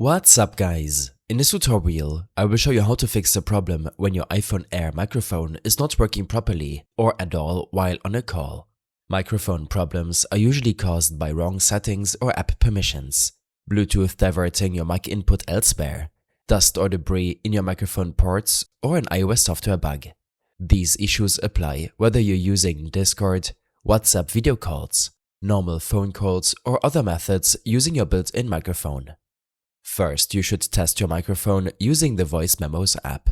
What's up guys? In this tutorial, I will show you how to fix the problem when your iPhone Air microphone is not working properly or at all while on a call. Microphone problems are usually caused by wrong settings or app permissions, Bluetooth diverting your mic input elsewhere, dust or debris in your microphone ports, or an iOS software bug. These issues apply whether you're using Discord, WhatsApp video calls, normal phone calls, or other methods using your built-in microphone. First, you should test your microphone using the Voice Memos app.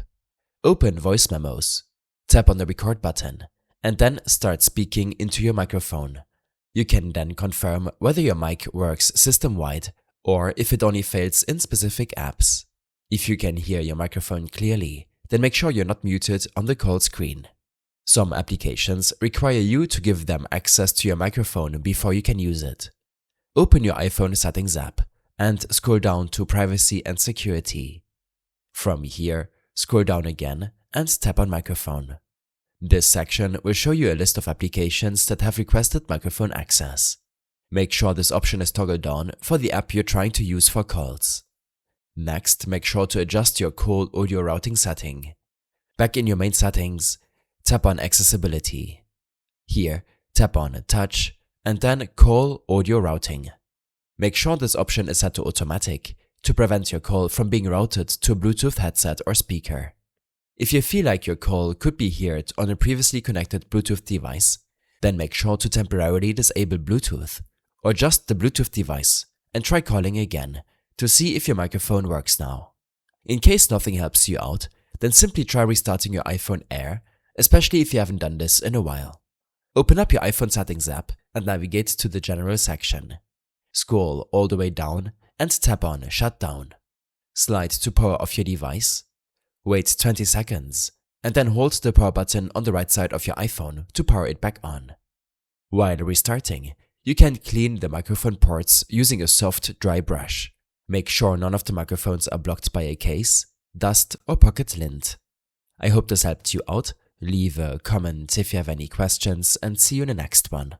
Open Voice Memos, tap on the record button, and then start speaking into your microphone. You can then confirm whether your mic works system-wide or if it only fails in specific apps. If you can hear your microphone clearly, then make sure you're not muted on the call screen. Some applications require you to give them access to your microphone before you can use it. Open your iPhone Settings app and scroll down to Privacy and Security. From here, scroll down again and tap on Microphone. This section will show you a list of applications that have requested microphone access. Make sure this option is toggled on for the app you're trying to use for calls. Next, make sure to adjust your call audio routing setting. Back in your main settings, tap on Accessibility. Here, tap on Touch and then Call Audio Routing. Make sure this option is set to automatic to prevent your call from being routed to a Bluetooth headset or speaker. If you feel like your call could be heard on a previously connected Bluetooth device, then make sure to temporarily disable Bluetooth or just the Bluetooth device and try calling again to see if your microphone works now. In case nothing helps you out, then simply try restarting your iPhone Air, especially if you haven't done this in a while. Open up your iPhone Settings app and navigate to the General section. Scroll all the way down and tap on Shutdown. Slide to power off your device. Wait 20 seconds and then hold the power button on the right side of your iPhone to power it back on. While restarting, you can clean the microphone ports using a soft, dry brush. Make sure none of the microphones are blocked by a case, dust, or pocket lint. I hope this helped you out. Leave a comment if you have any questions and see you in the next one.